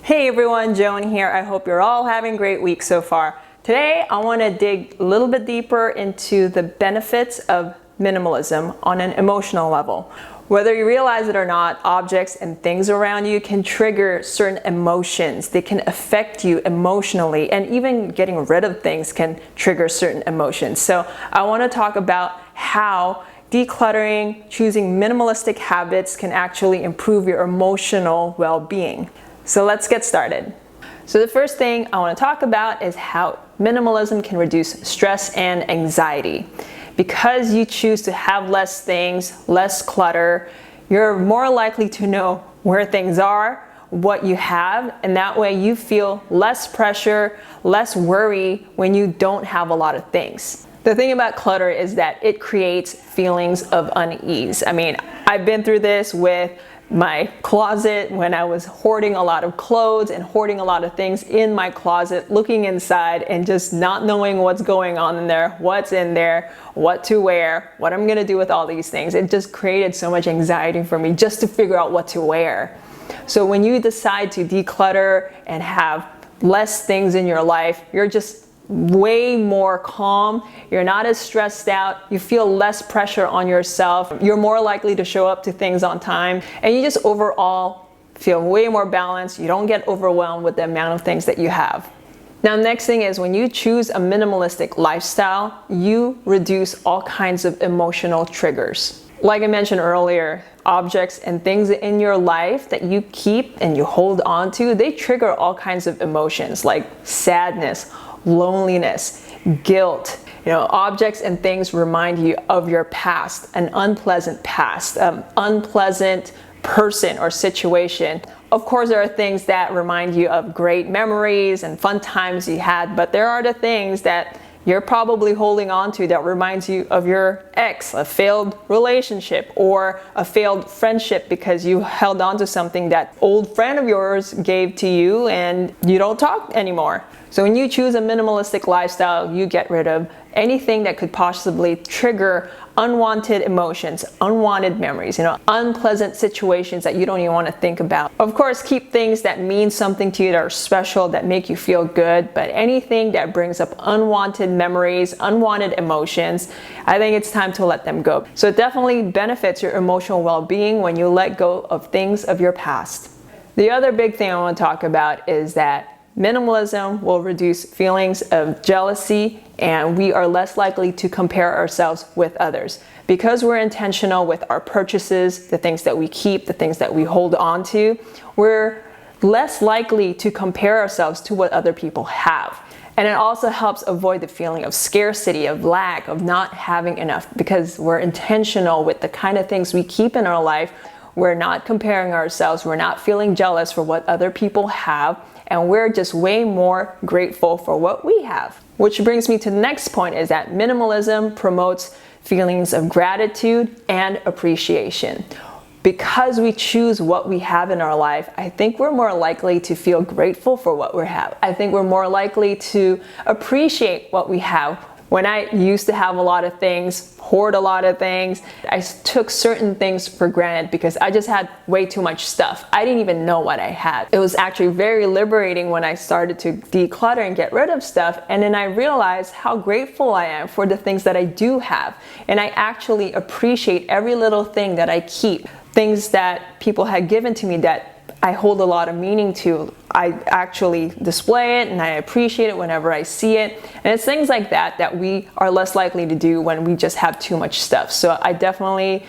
Hey everyone, Joan here. I hope you're all having a great week so far. Today, I want to dig a little bit deeper into the benefits of minimalism on an emotional level. Whether you realize it or not, objects and things around you can trigger certain emotions. They can affect you emotionally, and even getting rid of things can trigger certain emotions. So I want to talk about how decluttering, choosing minimalistic habits can actually improve your emotional well-being. So let's get started. So the first thing I want to talk about is how minimalism can reduce stress and anxiety. Because you choose to have less things, less clutter, you're more likely to know where things are, what you have, and that way you feel less pressure, less worry when you don't have a lot of things. The thing about clutter is that it creates feelings of unease. I mean, I've been through this with my closet when I was hoarding a lot of clothes and hoarding a lot of things in my closet, looking inside and just not knowing what's going on in there, what's in there, what to wear, what I'm gonna do with all these things. It just created so much anxiety for me just to figure out what to wear. So when you decide to declutter and have less things in your life, you're just way more calm, you're not as stressed out, you feel less pressure on yourself, you're more likely to show up to things on time, and you just overall feel way more balanced. You don't get overwhelmed with the amount of things that you have. Now, next thing is when you choose a minimalistic lifestyle, you reduce all kinds of emotional triggers. Like I mentioned earlier, objects and things in your life that you keep and you hold on to, they trigger all kinds of emotions like sadness, loneliness, guilt. You know, objects and things remind you of your past, an unpleasant past, unpleasant person or situation. Of course, there are things that remind you of great memories and fun times you had, but there are the things that you're probably holding on to that reminds you of your ex, a failed relationship or a failed friendship because you held on to something that old friend of yours gave to you and you don't talk anymore. So when you choose a minimalistic lifestyle, you get rid of anything that could possibly trigger unwanted emotions, unwanted memories, unpleasant situations that you don't even want to think about. Of course, keep things that mean something to you, that are special, that make you feel good, but anything that brings up unwanted memories, unwanted emotions, I think it's time to let them go. So it definitely benefits your emotional well-being when you let go of things of your past. The other big thing I want to talk about is that minimalism will reduce feelings of jealousy, and we are less likely to compare ourselves with others. Because we're intentional with our purchases, the things that we keep, the things that we hold on to, we're less likely to compare ourselves to what other people have. And it also helps avoid the feeling of scarcity, of lack, of not having enough, because we're intentional with the kind of things we keep in our life. We're not comparing ourselves, we're not feeling jealous for what other people have, and we're just way more grateful for what we have. Which brings me to the next point, is that minimalism promotes feelings of gratitude and appreciation. Because we choose what we have in our life, I think we're more likely to feel grateful for what we have. I think we're more likely to appreciate what we have. When I used to have a lot of things, hoard a lot of things, I took certain things for granted because I just had way too much stuff. I didn't even know what I had. It was actually very liberating when I started to declutter and get rid of stuff, and then I realized how grateful I am for the things that I do have. And I actually appreciate every little thing that I keep. Things that people had given to me that I hold a lot of meaning to. I actually display it and I appreciate it whenever I see it. And it's things like that that we are less likely to do when we just have too much stuff. So I definitely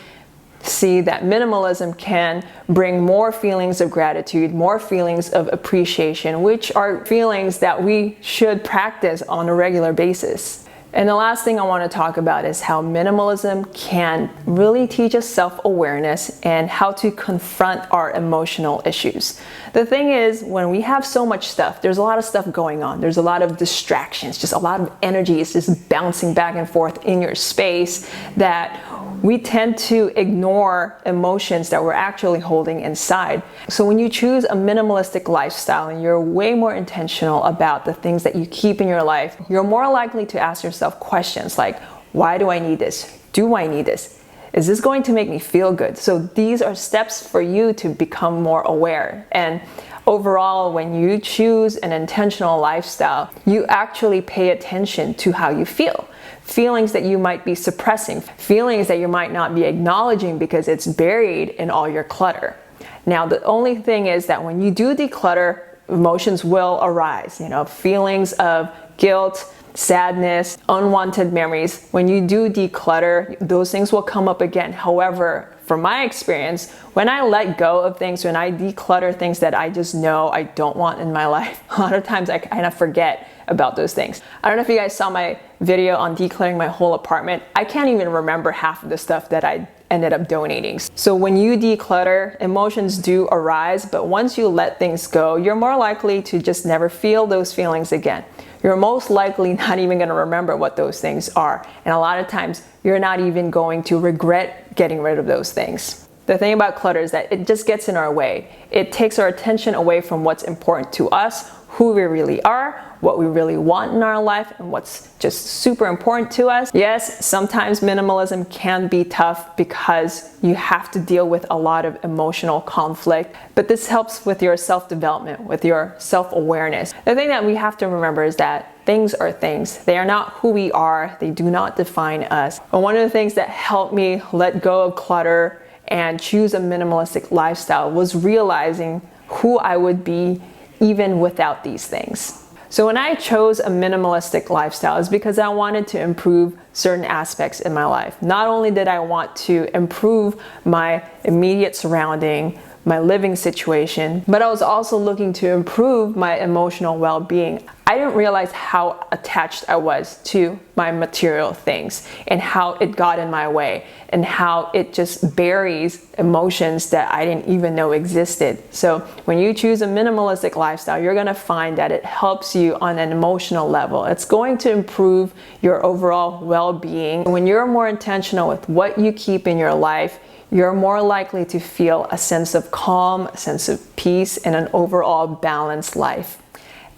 see that minimalism can bring more feelings of gratitude, more feelings of appreciation, which are feelings that we should practice on a regular basis. And the last thing I want to talk about is how minimalism can really teach us self-awareness and how to confront our emotional issues. The thing is, when we have so much stuff, there's a lot of stuff going on. There's a lot of distractions, just a lot of energy is just bouncing back and forth in your space that we tend to ignore emotions that we're actually holding inside. So when you choose a minimalistic lifestyle and you're way more intentional about the things that you keep in your life, you're more likely to ask yourself questions like, why do I need this? Do I need this? Is this going to make me feel good? So these are steps for you to become more aware. And Overall, when you choose an intentional lifestyle, you actually pay attention to how you feel. Feelings that you might be suppressing, feelings that you might not be acknowledging because it's buried in all your clutter. Now, the only thing is that when you do declutter, emotions will arise, feelings of guilt, sadness, unwanted memories. When you do declutter, those things will come up again. However, from my experience, when I let go of things, when I declutter things that I just know I don't want in my life, a lot of times I kind of forget about those things. I don't know if you guys saw my video on decluttering my whole apartment. I can't even remember half of the stuff that I ended up donating. So when you declutter, emotions do arise, but once you let things go, you're more likely to just never feel those feelings again. You're most likely not even going to remember what those things are. And a lot of times, you're not even going to regret getting rid of those things. The thing about clutter is that it just gets in our way. It takes our attention away from what's important to us, who we really are, what we really want in our life, and what's just super important to us. Yes, sometimes minimalism can be tough because you have to deal with a lot of emotional conflict, but this helps with your self-development, with your self-awareness. The thing that we have to remember is that things are things. They are not who we are. They do not define us. And one of the things that helped me let go of clutter and choose a minimalistic lifestyle was realizing who I would be even without these things. So when I chose a minimalistic lifestyle, it's because I wanted to improve certain aspects in my life. Not only did I want to improve my immediate surrounding, my living situation, but I was also looking to improve my emotional well-being. I didn't realize how attached I was to my material things and how it got in my way and how it just buries emotions that I didn't even know existed. So when you choose a minimalistic lifestyle, you're gonna find that it helps you on an emotional level. It's going to improve your overall well-being. When you're more intentional with what you keep in your life, you're more likely to feel a sense of calm, a sense of peace, and an overall balanced life.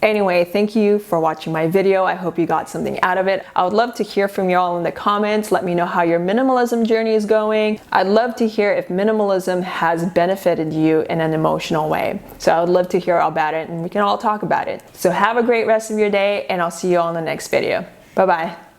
Anyway, thank you for watching my video. I hope you got something out of it. I would love to hear from you all in the comments. Let me know how your minimalism journey is going. I'd love to hear if minimalism has benefited you in an emotional way. So I would love to hear all about it and we can all talk about it. So have a great rest of your day and I'll see you all in the next video. Bye-bye.